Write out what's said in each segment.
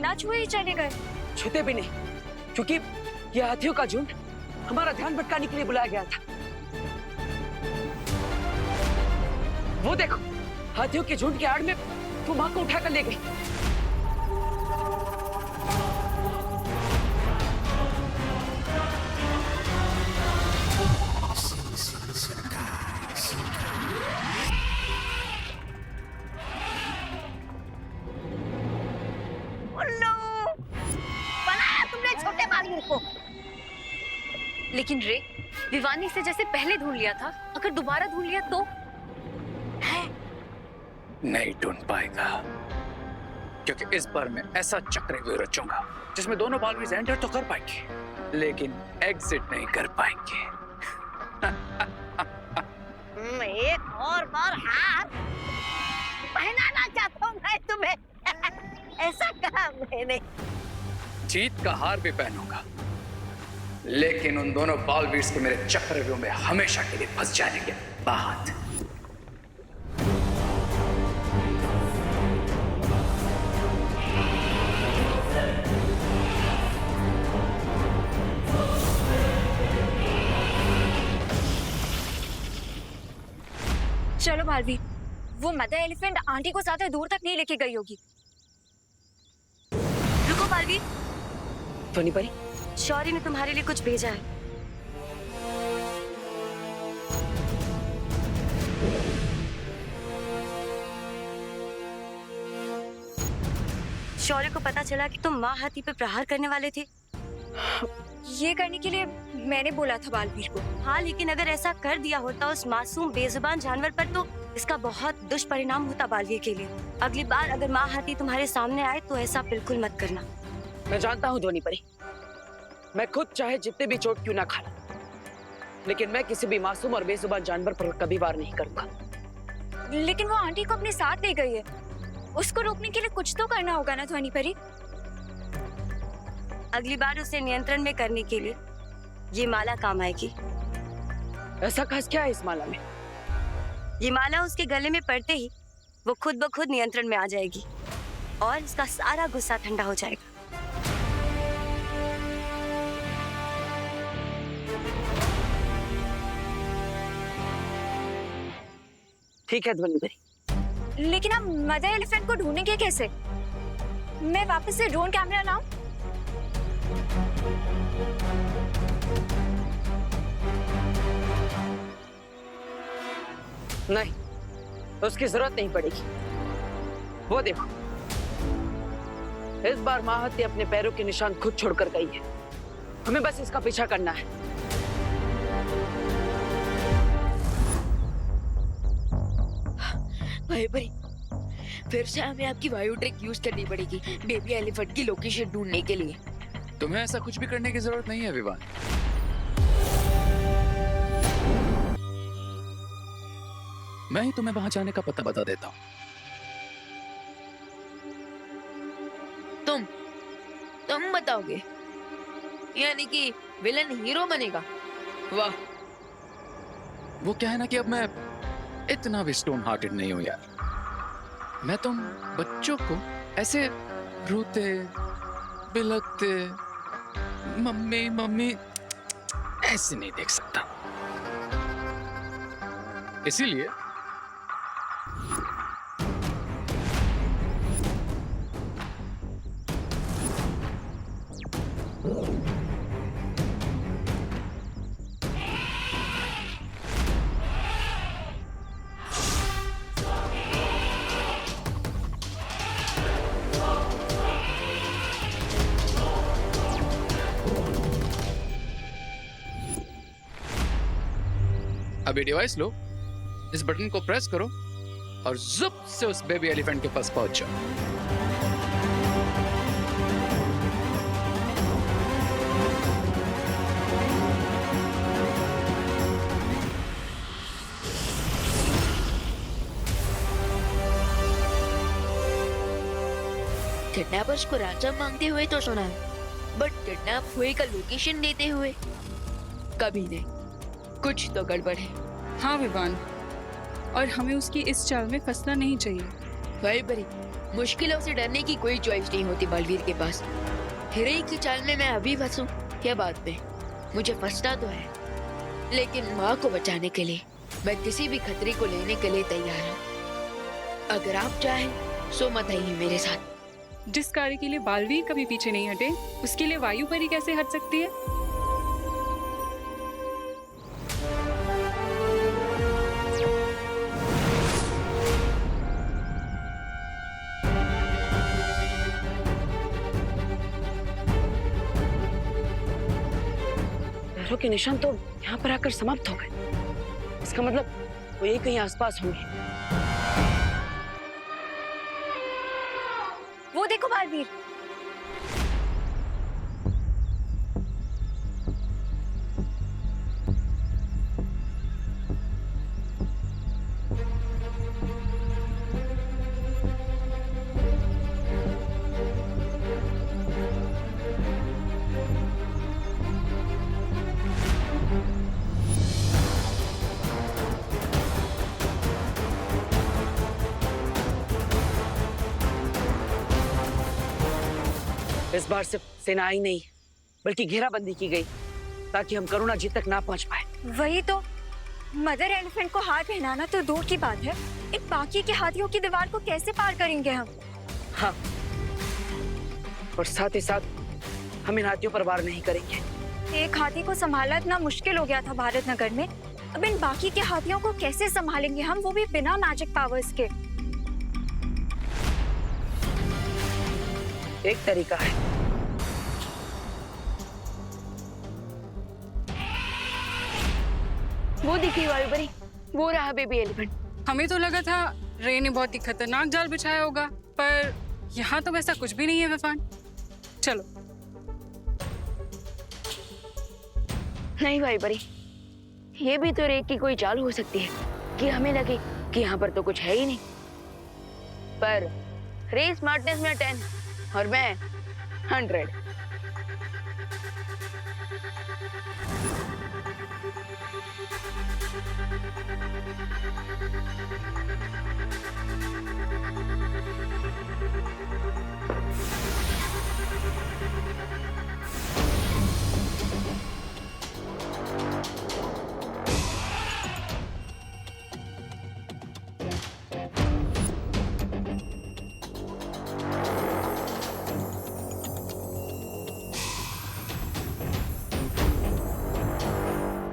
बिना छुए ही चले गए। छूते भी नहीं, क्योंकि ये हाथियों का झुंड हमारा ध्यान भटकाने के लिए बुलाया गया था। वो देखो, हाथियों के झुंड के आड़ में वो माँ को उठाकर ले गई। लेकिन रे, विवान ने इसे जैसे पहले ढूंढ लिया था, अगर दोबारा ढूंढ लिया तो? है नहीं ढूंढ पाएगा, क्योंकि इस बार मैं ऐसा चक्रव्यूह रचूंगा जिसमें दोनों बालवीर एंटर तो कर पाएंगे लेकिन एग्जिट नहीं कर पाएंगे। एक और बार हार पहनाना चाहता हूँ मैं तुम्हें। ऐसा कहा मैंने। जीत का हार भी पहनूंगा, लेकिन उन दोनों बालवीर के मेरे चक्रव्यूह में हमेशा के लिए फंस जाने के बाद। चलो बालवीर, वो मदर एलिफेंट आंटी को ज्यादा दूर तक नहीं लेके गई होगी। रुको बालवीर, ध्वनि परी, शौर्य ने तुम्हारे लिए कुछ भेजा है। शौर्य को पता चला कि तुम माँ हाथी पे प्रहार करने वाले थे। ये करने के लिए मैंने बोला था बालवीर को। हाँ, लेकिन अगर ऐसा कर दिया होता उस मासूम बेजुबान जानवर पर तो इसका बहुत दुष्परिणाम होता बालवीर के लिए। अगली बार अगर माँ हाथी तुम्हारे सामने आए तो ऐसा बिल्कुल मत करना। मैं जानता हूँ ध्वनि परी, मैं खुद चाहे जितने भी चोट क्यों ना खा, लेकिन मैं किसी भी मासूम और बेजुबान जानवर पर कभी वार नहीं करूंगा। लेकिन वो आंटी को अपने साथ ले गई है, उसको रोकने के लिए कुछ तो करना होगा ना ध्वनि परी। अगली बार उसे नियंत्रण में करने के लिए ये माला काम आएगी। ऐसा खास क्या है इस माला में? ये माला उसके गले में पड़ते ही वो खुद ब खुद नियंत्रण में आ जाएगी और इसका सारा गुस्सा ठंडा हो जाएगा। ठीक है ध्वनि परी, लेकिन हम मदर एलिफेंट को ढूंढेंगे कैसे? मैं वापस से ड्रोन कैमरा लाऊं? नहीं, उसकी जरूरत नहीं पड़ेगी। वो देखो, इस बार माँ हाथी अपने पैरों के निशान खुद छोड़कर गई है। हमें बस इसका पीछा करना है। भाई भाई, फिर से हमें आपकी वायु ट्रिक यूज करनी पड़ेगी बेबी एलिफेंट की लोकेशन ढूंढने के लिए। तुम्हें ऐसा कुछ भी करने की जरूरत नहीं है विवान। मैं ही तुम्हें वहां जाने का पता बता देता हूँ। तुम बताओगे? यानी कि विलन हीरो बनेगा? वाह। वो क्या है ना कि अब मैं इतना भी स्टोन हार्टेड नहीं हूं यार। मैं तुम बच्चों को ऐसे रोते बिलखते मम्मी मम्मी ऐसे नहीं देख सकता। इसीलिए अब ये डिवाइस लो, इस बटन को प्रेस करो और जुप से उस बेबी एलिफेंट के पास पहुंच जाओ। किडनैपर्स को रैंसम मांगते हुए तो सुना है, बट किडनैप हुए का लोकेशन देते हुए कभी नहीं। कुछ तो गड़बड़ है। हाँ विवान, और हमें उसकी इस चाल में फंसना नहीं चाहिए। वही परी, मुश्किलों से डरने की कोई चॉइस नहीं होती बलवीर के पास। हीरे की चाल में मैं अभी फंसूं या बाद में, मुझे फंसना तो है, लेकिन माँ को बचाने के लिए मैं किसी भी खतरे को लेने के लिए तैयार हूँ। अगर आप चाहें सो मत आइए मेरे साथ। जिस कार्य के लिए बालवीर कभी पीछे नहीं हटे, उसके लिए वायु परी कैसे हट सकती है? पैरों के निशान तो यहाँ पर आकर समाप्त हो गए। इसका मतलब वो ये कहीं आसपास होंगे। वो देखो बालवीर। इस बार सिर्फ सेनाएं नहीं बल्कि घेराबंदी की गई ताकि हम करुणा जी तक ना पहुंच पाए। वही तो, मदर एलिफेंट को हार पहनाना तो दूर की बात है, इन बाकी के हाथियों की दीवार को कैसे पार करेंगे हम? हाँ, और साथ ही साथ हम इन हाथियों पर वार नहीं करेंगे। एक हाथी को संभालना इतना मुश्किल हो गया था भारत नगर में, अब इन बाकी के हाथियों को कैसे संभालेंगे हम, वो भी बिना मैजिक पावर्स के? एक तरीका है। वो दिखी वायु परी, वो रहा बेबी एलिफेंट। हमें तो लगा था रे ने बहुत ही खतरनाक जाल बिछाया होगा, पर यहाँ तो वैसा कुछ भी नहीं है विफान। चलो। नहीं भाई परी, ये भी तो रे की कोई चाल हो सकती है कि हमें लगे कि यहाँ पर तो कुछ है ही नहीं, पर रे स्मार्टनेस में 10 और मैं 100।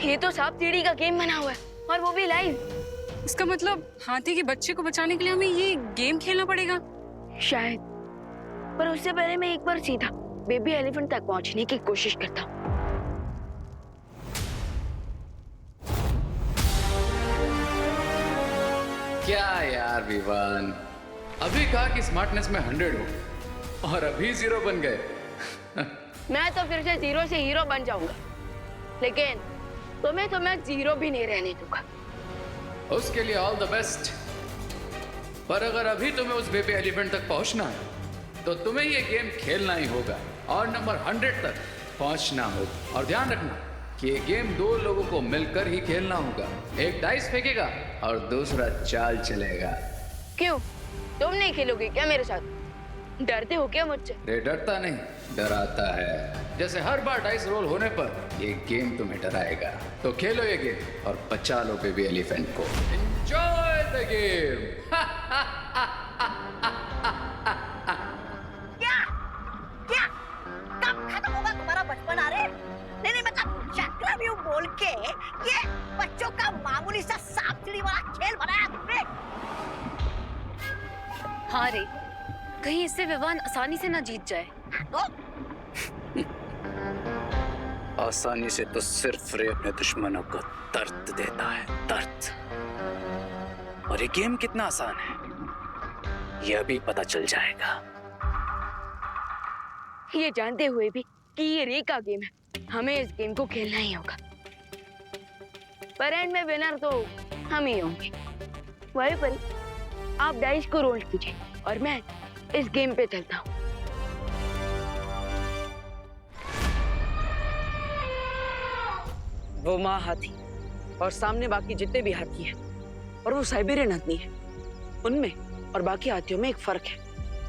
ये तो सांप सीढ़ी का गेम बना हुआ है और वो भी लाइव। इसका मतलब हाथी के बच्चे को बचाने के लिए हमें ये गेम खेलना पड़ेगा शायद, पर उससे पहले मैं एक बार सीधा बेबी एलिफेंट तक पहुंचने की कोशिश करता हूँ। क्या यार विवान, अभी कहा कि स्मार्टनेस में 100 हो और अभी 0 बन गए। मैं तो फिर से 0 से हीरो बन जाऊंगा, लेकिन तुम्हें तो मैं 0 भी नहीं रहने दूंगा। उसके लिए ऑल द बेस्ट। पर अगर अभी तुम्हें उस बेबी एलिफेंट तक पहुंचना है तो तुम्हें ये गेम खेलना ही होगा और नंबर 100 तक पहुंचना होगा। और ध्यान रखना कि ये गेम 2 लोगों को मिलकर ही खेलना होगा। एक डाइस फेंकेगा और दूसरा चाल चलेगा। क्यों, तुम नहीं खेलोगे क्या मेरे साथ? डरते हो क्या मुझसे? रे डरता नहीं, डराता है। जैसे हर बार डाइस रोल होने पर ये गेम तुम्हें डराएगा। तो खेलो ये गेम और बचा लो बेबी एलिफेंट को। Enjoy the game. क्या क्या कब खत्म होगा तुम्हारा बचपन? अरे नहीं नहीं, मतलब चक्रव्यूह बोल के ये बच्चों का मामूली सा सांप सीढ़ी वाला खेल बनाया तुमने। हाँ रे, कहीं इससे विवान आसानी से ना जीत जाए। तो आसानी से तो सिर्फ रे अपने दुश्मनों को दर्द देता है, दर्द। और ये गेम कितना आसान है ये अभी पता चल जाएगा। ये जानते हुए भी कि ये रे का गेम है, हमें इस गेम को खेलना ही होगा। पर एंड में विनर तो हम ही होंगे। वही पर आप डाइस को रोल कीजिए और मैं इस गेम पे चलता हूँ। वो माँ हाथी और सामने बाकी जितने भी हाथी हैं और वो साइबेरियन हाथी है, उनमें और बाकी हाथियों में एक फर्क है।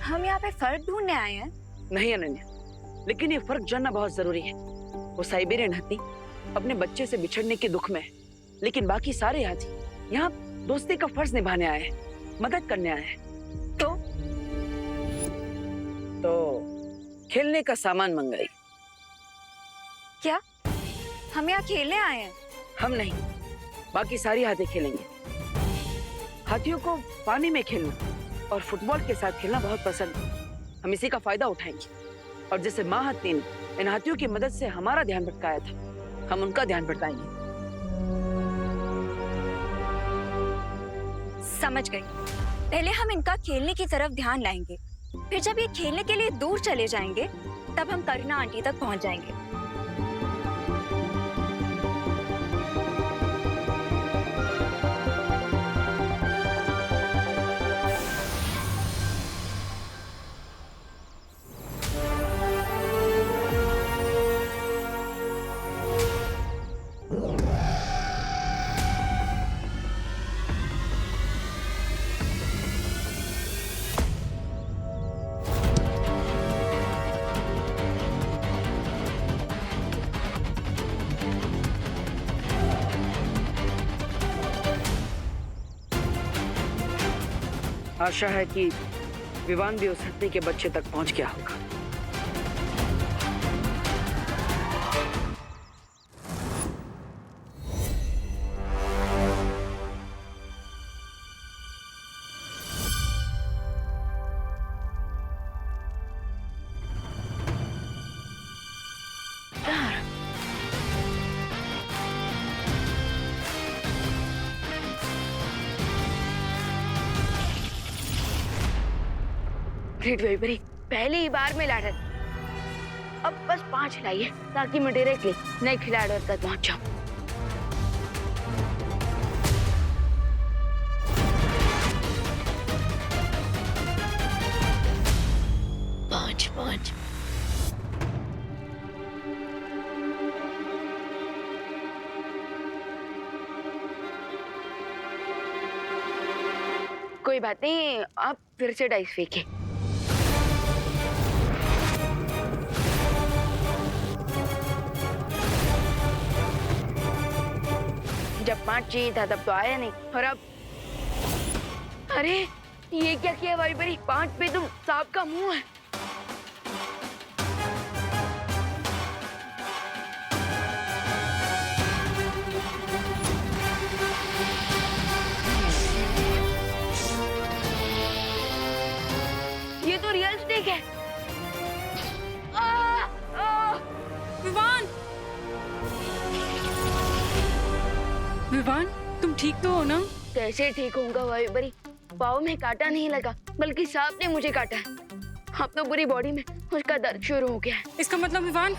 हम यहाँ पे फर्क ढूंढने आए हैं। नहीं अनन्या, लेकिन ये फर्क जानना बहुत जरूरी है। वो साइबेरियन हाथी अपने बच्चे से बिछड़ने के दुख में है, लेकिन बाकी सारे हाथी यहाँ दोस्ती का फर्ज निभाने आए हैं, मदद करने आए हैं। तो खेलने का सामान मंगाई। क्या हम यहाँ खेलने आए हैं? हम नहीं, बाकी सारी हाथी खेलेंगे। हाथियों को पानी में खेलना और फुटबॉल के साथ खेलना बहुत पसंद है। हम इसी का फायदा उठाएंगे। और जैसे माँ हाथी ने इन हाथियों की मदद से हमारा ध्यान भटकाया था, हम उनका ध्यान भटकाएंगे। समझ गई। पहले हम इनका खेलने की तरफ ध्यान लाएंगे, फिर जब ये खेलने के लिए दूर चले जाएंगे तब हम करीना आंटी तक पहुंच जाएंगे। आशा है कि विवान भी उस हत्ती के बच्चे तक पहुंच गया होगा। ग्रेट वेबरी, पहली ही बार में लाडर। अब बस 5 लाइए ताकि मैं डायरेक्टली नए खिलाड़ियों तक पहुंच जाऊं। 5 कोई बात नहीं, आप फिर से डाइस फेंके। जब 5 चाहिए था तब तो आया नहीं, और अब अरे ये क्या किया वाइबरी? 5 पे तो सांप का मुंह है। ये तो रियल स्नेक है। विवान, विवान, तुम ठीक तो हो ना? कैसे ठीक होऊंगा वाइबरी? पाँव में कांटा नहीं लगा, बल्कि सांप ने मुझे काटा है। अब तो पूरी बॉडी में उसका दर्द शुरू हो गया है। इसका मतलब विवान,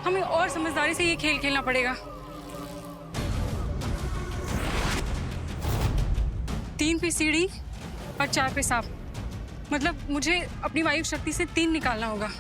हमें और समझदारी से ये खेल खेलना पड़ेगा। 3 पे सीढ़ी और 4 पे सांप। मतलब मुझे अपनी वायु शक्ति से 3 निकालना होगा।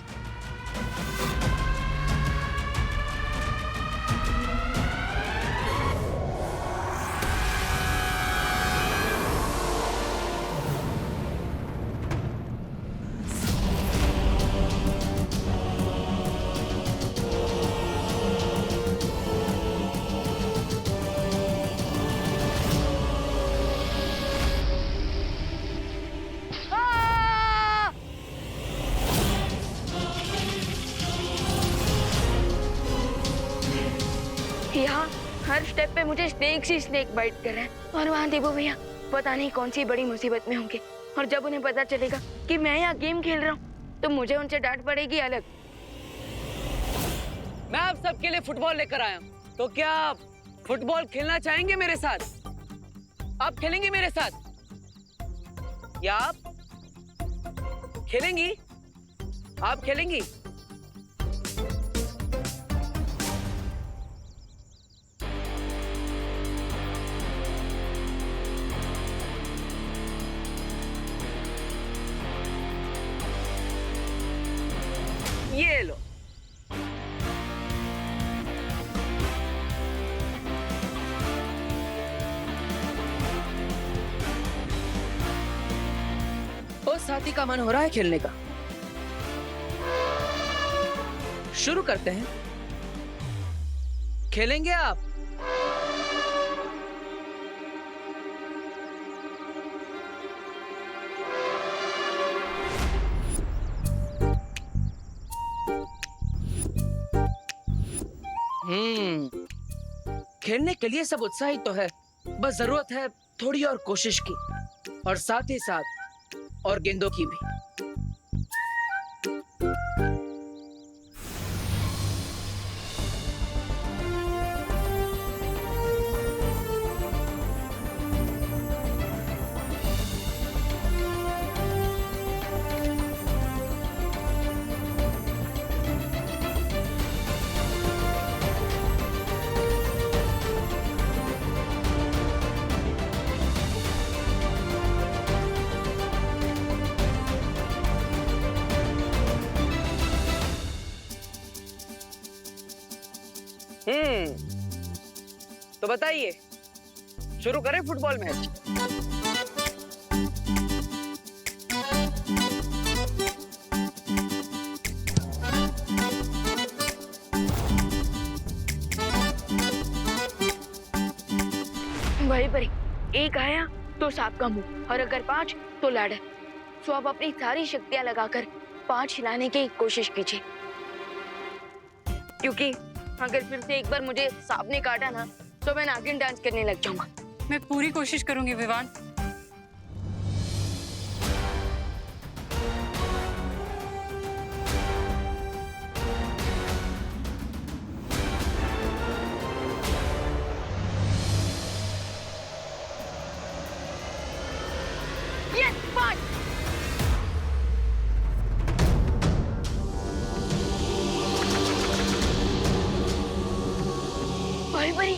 यहाँ हर स्टेप पे मुझे स्नेक ही स्नेक बाइट कर रहा है, और वहाँ देवो भैया पता नहीं कौन सी बड़ी मुसीबत में होंगे। और जब उन्हें पता चलेगा कि मैं यहाँ गेम खेल रहा हूँ तो मुझे उनसे डांट पड़ेगी अलग। मैं आप सबके लिए फुटबॉल लेकर आया हूँ, तो क्या आप फुटबॉल खेलना चाहेंगे मेरे साथ? आप खेलेंगे मेरे साथ या आप खेलेंगी? आप खेलेंगी? ये लो। साथी का मन हो रहा है खेलने का। शुरू करते हैं। खेलेंगे आप? खेलने के लिए सब उत्साहित तो है, बस जरूरत है थोड़ी और कोशिश की, और साथ ही साथ और गेंदों की भी। तो बताइए, शुरू करें फुटबॉल मैच? वही पर एक आया तो सांप का मुंह, और अगर 5 तो लाडा। सो आप अपनी सारी शक्तियां लगाकर 5 हिलाने की कोशिश कीजिए, क्योंकि अगर फिर से एक बार मुझे सांप ने काटा ना तो मैं नागिन डांस करने लग जाऊंगा। मैं पूरी कोशिश करूंगी विवान। यस, 5। भाई बड़ी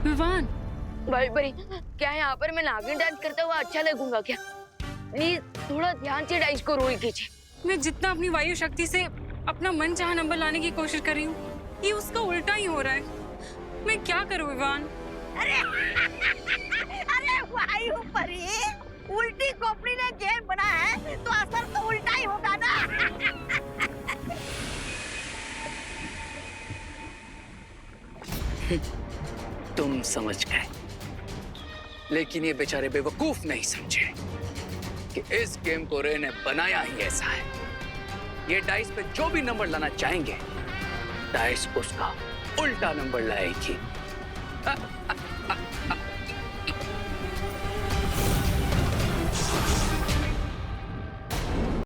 विवान, भाई बड़ी, क्या यहाँ पर मैं नागिन डांस करता हुआ अच्छा लगूंगा क्या? प्लीज थोड़ा ध्यान से डाइस को रोल कीजिए। मैं जितना अपनी वायु शक्ति से अपना मन चाहा नंबर लाने की कोशिश कर रही हूँ, ये उसका उल्टा ही हो रहा है। मैं क्या करूँ विवान? अरे अरे वायु परी, उल्टी खोपड़ी ने गेम बना है तो असर तो उल्टा ही होगा ना। तुम समझ गए, लेकिन ये बेचारे बेवकूफ नहीं समझे कि इस गेम को रे ने बनाया ही ऐसा है। ये डाइस पे जो भी नंबर लाना चाहेंगे, डाइस उसका उल्टा नंबर लाएगी।